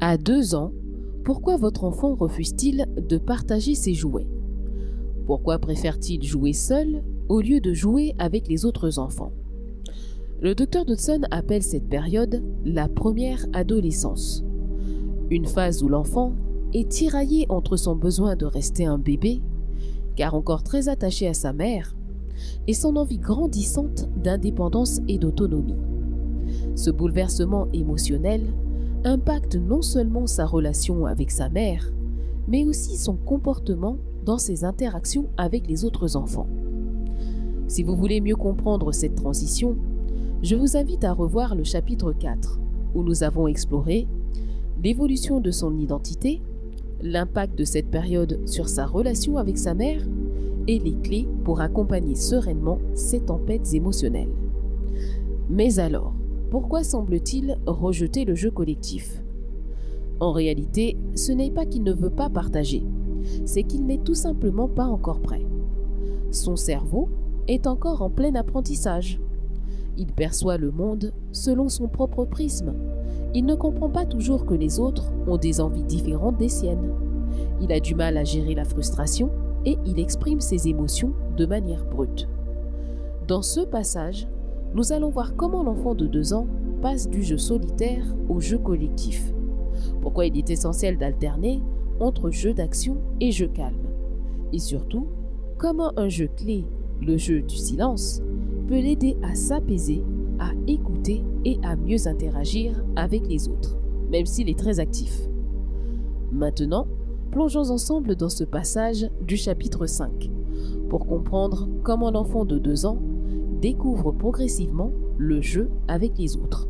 À 2 ans, pourquoi votre enfant refuse-t-il de partager ses jouets? Pourquoi préfère-t-il jouer seul au lieu de jouer avec les autres enfants? Le docteur Dodson appelle cette période la première adolescence. Une phase où l'enfant est tiraillé entre son besoin de rester un bébé, car encore très attaché à sa mère, et son envie grandissante d'indépendance et d'autonomie. Ce bouleversement émotionnel impacte non seulement sa relation avec sa mère, mais aussi son comportement dans ses interactions avec les autres enfants. Si vous voulez mieux comprendre cette transition, je vous invite à revoir le chapitre 4, où nous avons exploré l'évolution de son identité, l'impact de cette période sur sa relation avec sa mère et les clés pour accompagner sereinement ces tempêtes émotionnelles. Mais alors, pourquoi semble-t-il rejeter le jeu collectif? En réalité, ce n'est pas qu'il ne veut pas partager, c'est qu'il n'est tout simplement pas encore prêt. Son cerveau est encore en plein apprentissage. Il perçoit le monde selon son propre prisme. Il ne comprend pas toujours que les autres ont des envies différentes des siennes. Il a du mal à gérer la frustration et il exprime ses émotions de manière brute. Dans ce passage, nous allons voir comment l'enfant de 2 ans passe du jeu solitaire au jeu collectif. Pourquoi il est essentiel d'alterner entre jeu d'action et jeu calme. Et surtout, comment un jeu clé, le jeu du silence, peut l'aider à s'apaiser, à écouter et à mieux interagir avec les autres, même s'il est très actif. Maintenant, plongeons ensemble dans ce passage du chapitre 5 pour comprendre comment l'enfant de 2 ans découvre progressivement le jeu avec les autres.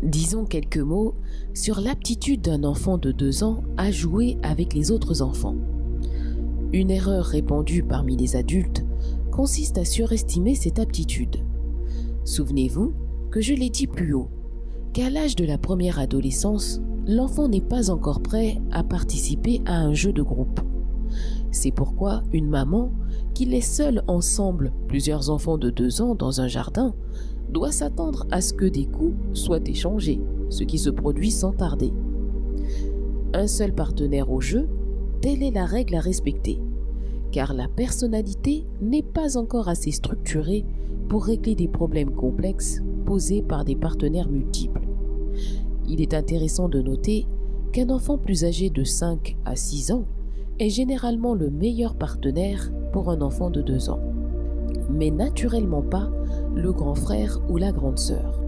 Disons quelques mots sur l'aptitude d'un enfant de 2 ans à jouer avec les autres enfants. Une erreur répandue parmi les adultes consiste à surestimer cette aptitude. Souvenez-vous que je l'ai dit plus haut, qu'à l'âge de la première adolescence, l'enfant n'est pas encore prêt à participer à un jeu de groupe. C'est pourquoi une maman qui laisse seule ensemble plusieurs enfants de 2 ans dans un jardin doit s'attendre à ce que des coups soient échangés, ce qui se produit sans tarder. Un seul partenaire au jeu, telle est la règle à respecter, car la personnalité n'est pas encore assez structurée pour régler des problèmes complexes posés par des partenaires multiples. Il est intéressant de noter qu'un enfant plus âgé de 5 à 6 ans est généralement le meilleur partenaire pour un enfant de 2 ans, mais naturellement pas le grand frère ou la grande sœur.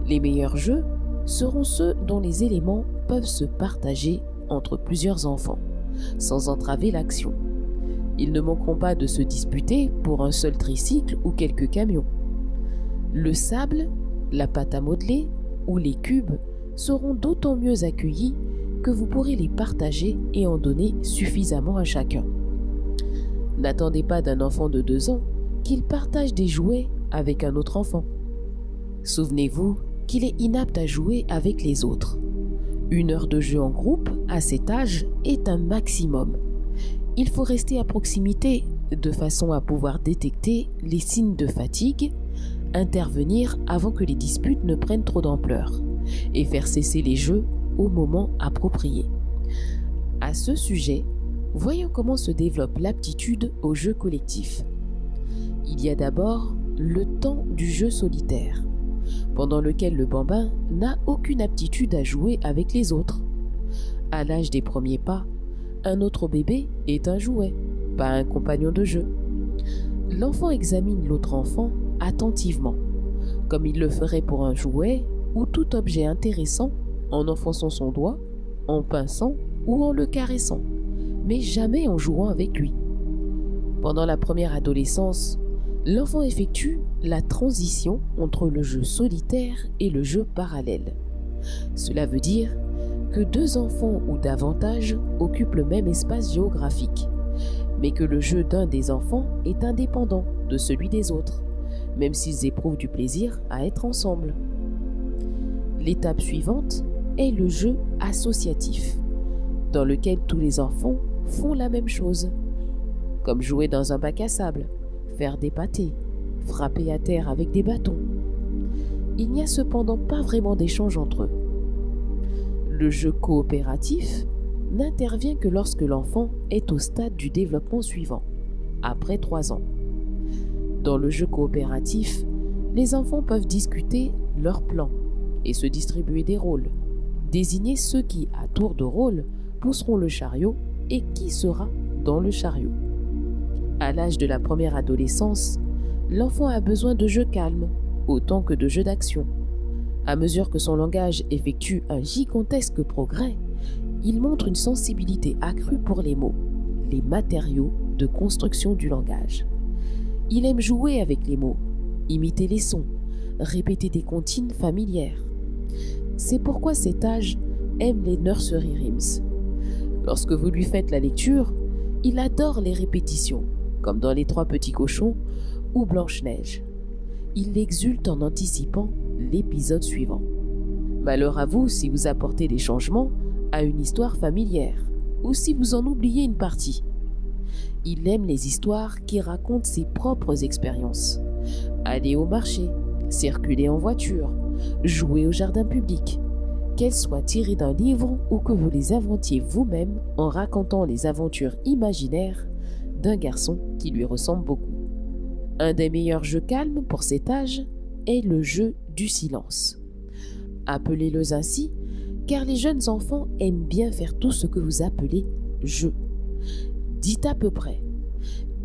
Les meilleurs jeux seront ceux dont les éléments peuvent se partager entre plusieurs enfants, sans entraver l'action. Ils ne manqueront pas de se disputer pour un seul tricycle ou quelques camions. Le sable, la pâte à modeler ou les cubes seront d'autant mieux accueillis que vous pourrez les partager et en donner suffisamment à chacun. N'attendez pas d'un enfant de 2 ans qu'il partage des jouets avec un autre enfant. Souvenez-vous qu'il est inapte à jouer avec les autres. 1 heure de jeu en groupe à cet âge est un maximum. Il faut rester à proximité de façon à pouvoir détecter les signes de fatigue, intervenir avant que les disputes ne prennent trop d'ampleur et faire cesser les jeux au moment approprié. À ce sujet, voyons comment se développe l'aptitude au jeu collectif. Il y a d'abord le temps du jeu solitaire, pendant lequel le bambin n'a aucune aptitude à jouer avec les autres. À l'âge des premiers pas, un autre bébé est un jouet, pas un compagnon de jeu. L'enfant examine l'autre enfant attentivement, comme il le ferait pour un jouet ou tout objet intéressant, en enfonçant son doigt, en pinçant ou en le caressant, mais jamais en jouant avec lui. Pendant la première adolescence, l'enfant effectue la transition entre le jeu solitaire et le jeu parallèle. Cela veut dire que 2 enfants ou davantage occupent le même espace géographique, mais que le jeu d'un des enfants est indépendant de celui des autres, même s'ils éprouvent du plaisir à être ensemble. L'étape suivante est le jeu associatif, dans lequel tous les enfants font la même chose, comme jouer dans un bac à sable, faire des pâtés, frapper à terre avec des bâtons. Il n'y a cependant pas vraiment d'échange entre eux. Le jeu coopératif n'intervient que lorsque l'enfant est au stade du développement suivant, après 3 ans. Dans le jeu coopératif, les enfants peuvent discuter leurs plans et se distribuer des rôles, désigner ceux qui, à tour de rôle, pousseront le chariot et qui sera dans le chariot. À l'âge de la première adolescence, l'enfant a besoin de jeux calmes, autant que de jeux d'action. À mesure que son langage effectue un gigantesque progrès, il montre une sensibilité accrue pour les mots, les matériaux de construction du langage. Il aime jouer avec les mots, imiter les sons, répéter des comptines familières. C'est pourquoi cet âge aime les nursery rhymes. Lorsque vous lui faites la lecture, il adore les répétitions, comme dans Les 3 petits cochons ou Blanche-Neige. Il exulte en anticipant l'épisode suivant. Malheur à vous si vous apportez des changements à une histoire familière ou si vous en oubliez une partie. Il aime les histoires qui racontent ses propres expériences. Aller au marché, circuler en voiture, jouer au jardin public, qu'elles soient tirées d'un livre ou que vous les inventiez vous-même en racontant les aventures imaginaires d'un garçon qui lui ressemble beaucoup. Un des meilleurs jeux calmes pour cet âge est le jeu du silence. Appelez-le ainsi, car les jeunes enfants aiment bien faire tout ce que vous appelez jeu. Dites à peu près: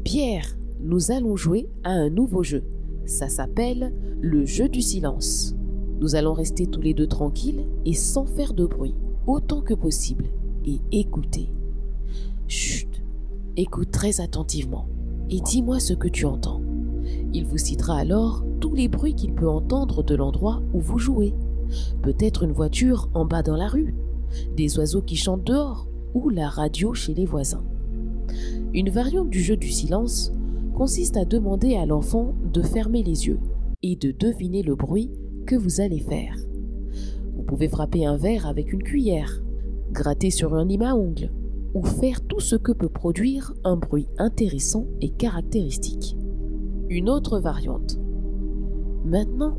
Pierre, nous allons jouer à un nouveau jeu. Ça s'appelle le jeu du silence. Nous allons rester tous les deux tranquilles et sans faire de bruit, autant que possible, et écouter. Chut, écoute très attentivement et dis-moi ce que tu entends. Il vous citera alors tous les bruits qu'il peut entendre de l'endroit où vous jouez. Peut-être une voiture en bas dans la rue, des oiseaux qui chantent dehors ou la radio chez les voisins. Une variante du jeu du silence consiste à demander à l'enfant de fermer les yeux et de deviner le bruit que vous allez faire. Vous pouvez frapper un verre avec une cuillère, gratter sur un lime à ongles ou faire tout ce que peut produire un bruit intéressant et caractéristique. Une autre variante. Maintenant,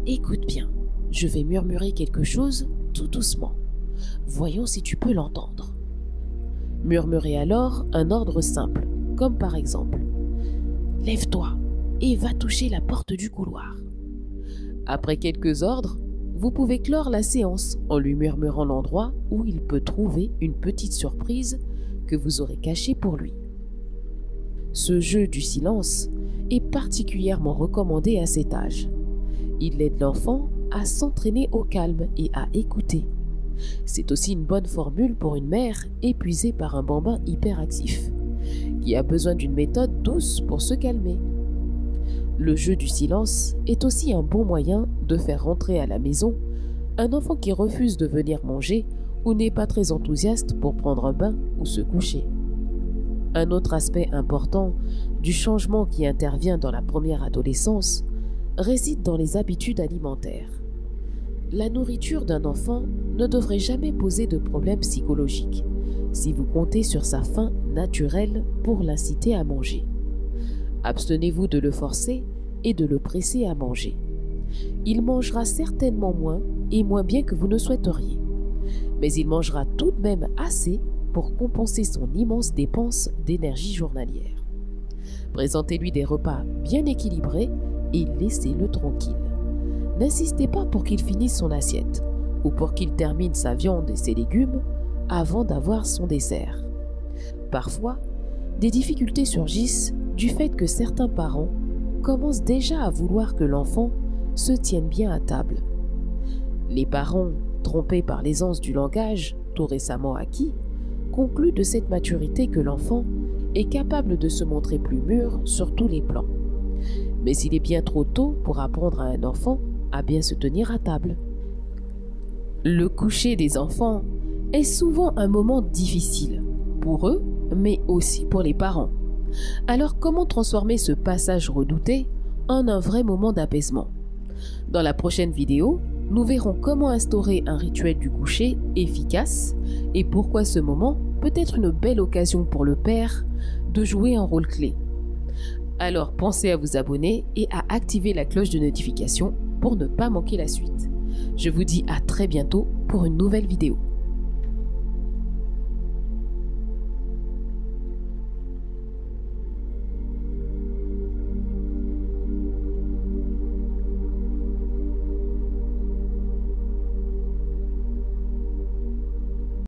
écoute bien. Je vais murmurer quelque chose tout doucement. Voyons si tu peux l'entendre. Murmurez alors un ordre simple, comme par exemple: lève-toi et va toucher la porte du couloir. Après quelques ordres, vous pouvez clore la séance en lui murmurant l'endroit où il peut trouver une petite surprise que vous aurez cachée pour lui. Ce jeu du silence est particulièrement recommandé à cet âge. Il aide l'enfant à s'entraîner au calme et à écouter. C'est aussi une bonne formule pour une mère épuisée par un bambin hyperactif, qui a besoin d'une méthode douce pour se calmer. Le jeu du silence est aussi un bon moyen de faire rentrer à la maison un enfant qui refuse de venir manger ou n'est pas très enthousiaste pour prendre un bain ou se coucher. Un autre aspect important du changement qui intervient dans la première adolescence réside dans les habitudes alimentaires. La nourriture d'un enfant ne devrait jamais poser de problème psychologique si vous comptez sur sa faim naturelle pour l'inciter à manger. Abstenez-vous de le forcer et de le presser à manger. Il mangera certainement moins et moins bien que vous ne souhaiteriez, mais il mangera tout de même assez pour compenser son immense dépense d'énergie journalière. Présentez-lui des repas bien équilibrés et laissez-le tranquille. N'insistez pas pour qu'il finisse son assiette ou pour qu'il termine sa viande et ses légumes avant d'avoir son dessert. Parfois, des difficultés surgissent du fait que certains parents commencent déjà à vouloir que l'enfant se tienne bien à table. Les parents, trompés par l'aisance du langage tout récemment acquis, concluent de cette maturité que l'enfant est capable de se montrer plus mûr sur tous les plans. Mais il est bien trop tôt pour apprendre à un enfant à bien se tenir à table. Le coucher des enfants est souvent un moment difficile pour eux, mais aussi pour les parents. Alors comment transformer ce passage redouté en un vrai moment d'apaisement? Dans la prochaine vidéo, nous verrons comment instaurer un rituel du coucher efficace et pourquoi ce moment peut être une belle occasion pour le père de jouer un rôle clé. Alors pensez à vous abonner et à activer la cloche de notification pour ne pas manquer la suite. Je vous dis à très bientôt pour une nouvelle vidéo.